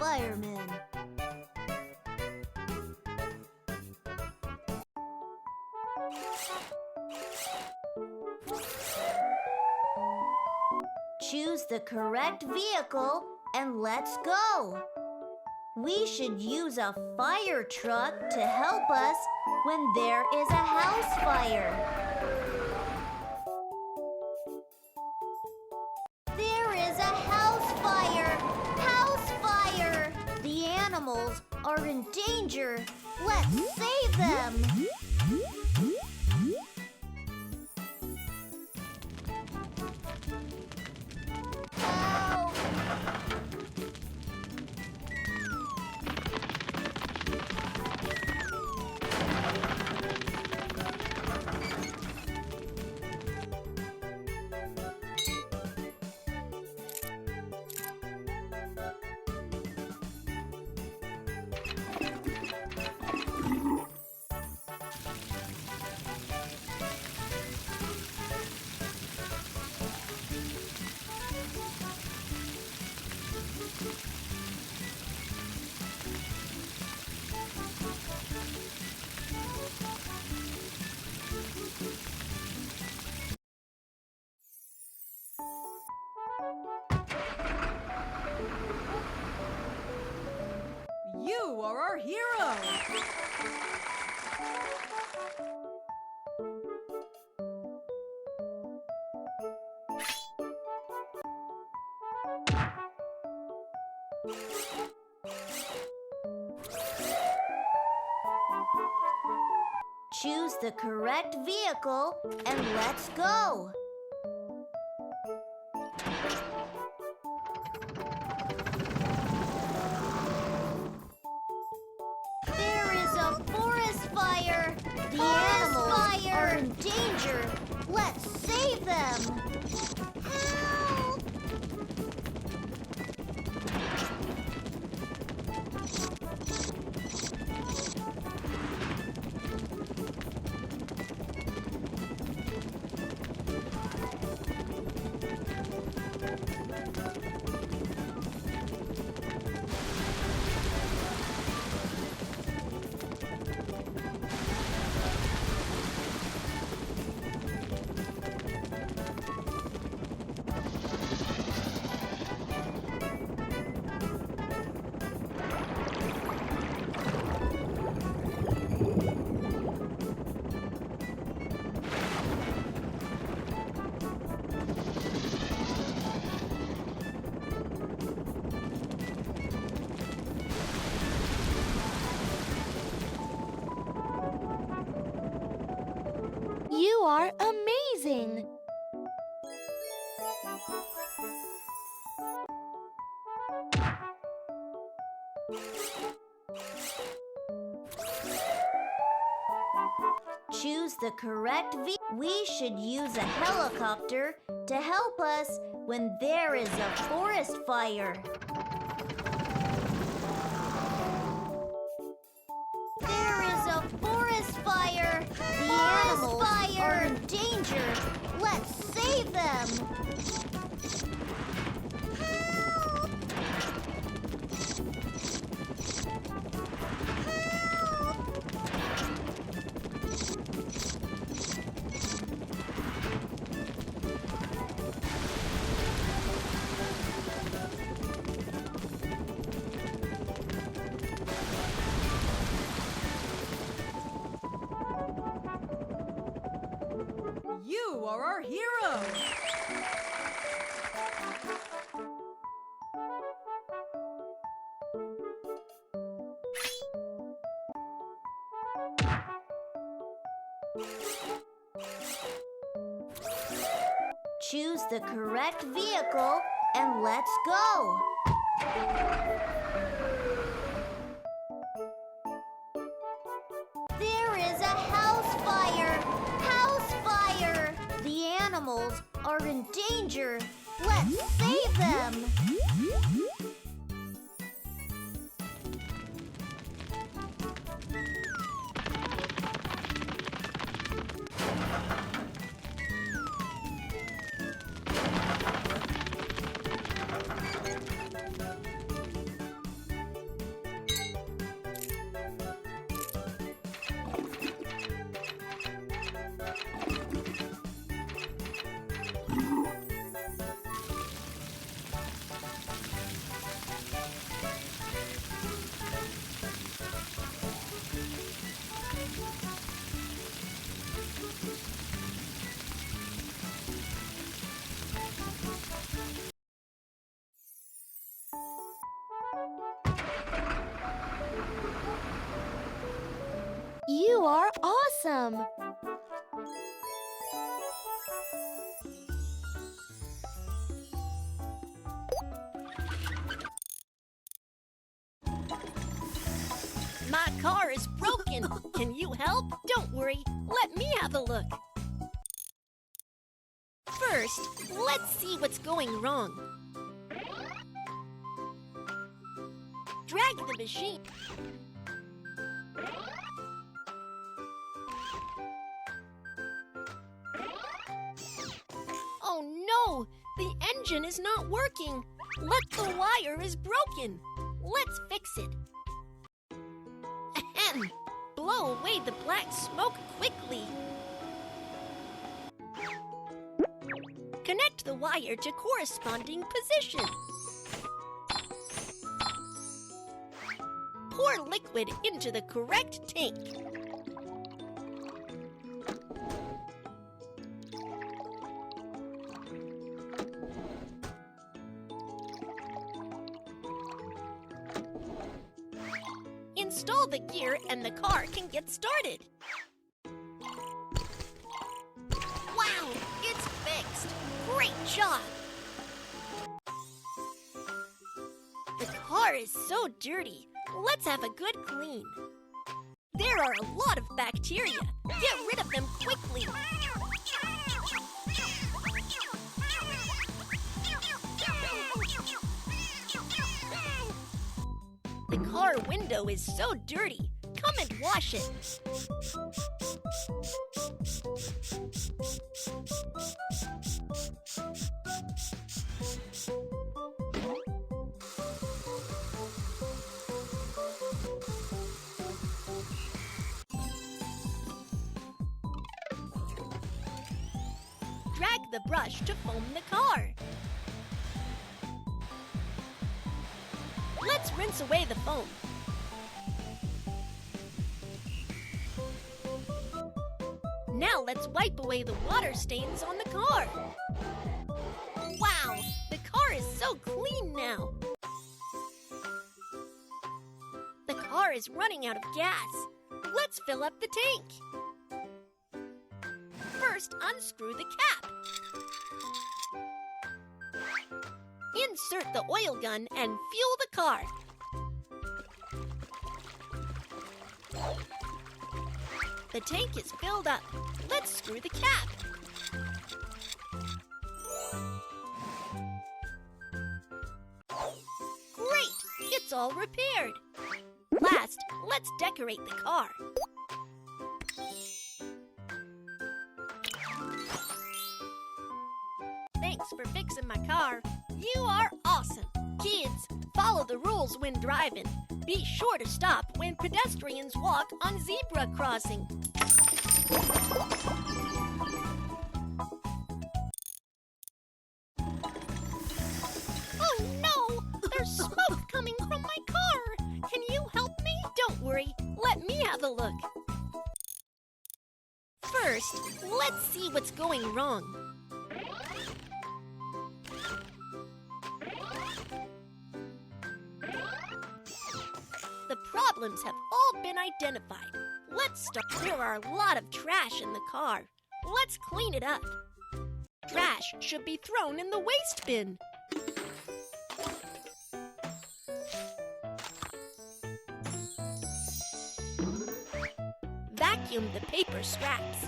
Fireman. Choose the correct vehicle and let's go. We should use a fire truck to help us when there is a house fire. There is a house fire! House fire! The animals are in danger. Let's save them! Help! You are our hero! Choose the correct vehicle and let's go. There is a forest fire! The animals are in danger! Let's save them! Help! You are amazing! Choose the correct vehicle. We should use a helicopter to help us when there is a forest fire. There is a forest fire! The animals are in danger! Let's save them! Help! You are our hero! Choose the correct vehicle and let's go! There is a house fire! House fire! The animals are in danger! Let's save them! You are awesome! My car is broken. Can you help? Don't worry. Let me have a look. First, let's see what's going wrong. Drag the machine. Oh no! The engine is not working. Look, the wire is broken. Let's fix it. Ahem! Blow away the black smoke quickly. Connect the wire to corresponding position. Pour liquid into the correct tank. Install the gear and the car can get started. Wow, it's fixed! Great job! The car is so dirty. Let's have a good clean. There are a lot of bacteria. Get rid of them quickly. The car window is so dirty. Come and wash it. Drag the brush to foam the car. Let's rinse away the foam. Now let's wipe away the water stains on the car. Wow, the car is so clean now. The car is running out of gas. Let's fill up the tank. First, unscrew the cap. Insert the oil gun and fuel the car. The tank is filled up. Let's screw the cap. Great! It's all repaired. Last, let's decorate the car. Thanks for fixing my car. You are awesome. Kids, follow the rules when driving. Be sure to stop when pedestrians walk on zebra crossing. Oh no! There's smoke coming from my car. Can you help me? Don't worry. Let me have a look. First, let's see what's going wrong. The problems have all been identified. Let's start. There are a lot of trash in the car. Let's clean it up. Trash should be thrown in the waste bin. Vacuum the paper scraps.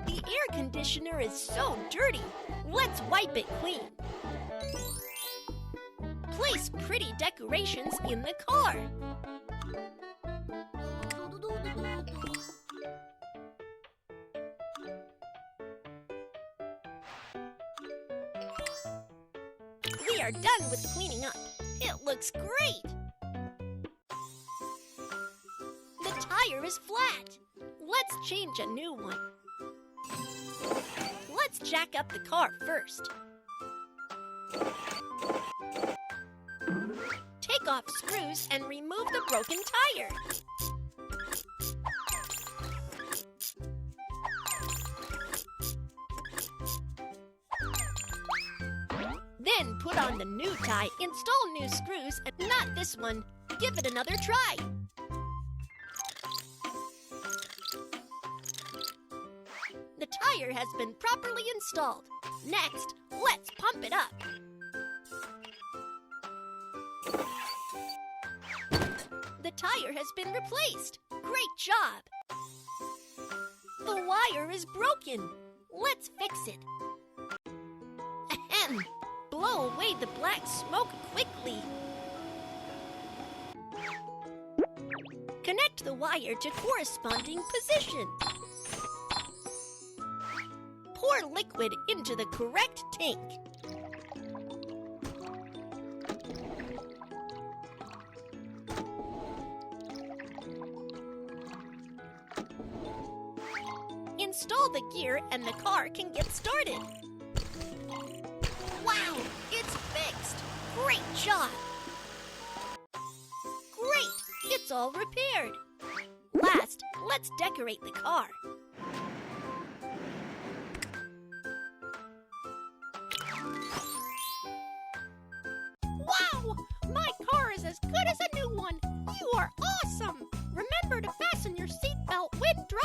The air conditioner is so dirty. Let's wipe it clean. Place pretty decorations in the car. We are done with cleaning up. It looks great. The tire is flat. Let's change a new one. Let's jack up the car first. Take off screws and remove the broken tire. Put on the new tie, install new screws, and not this one. Give it another try. The tire has been properly installed. Next, let's pump it up. The tire has been replaced. Great job. The wire is broken. Let's fix it. Ahem. Blow away the black smoke quickly. Connect the wire to corresponding position. Pour liquid into the correct tank. Install the gear and the car can get started. Wow, it's fixed! Great job! Great, it's all repaired. Last, let's decorate the car. Wow, my car is as good as a new one. You are awesome! Remember to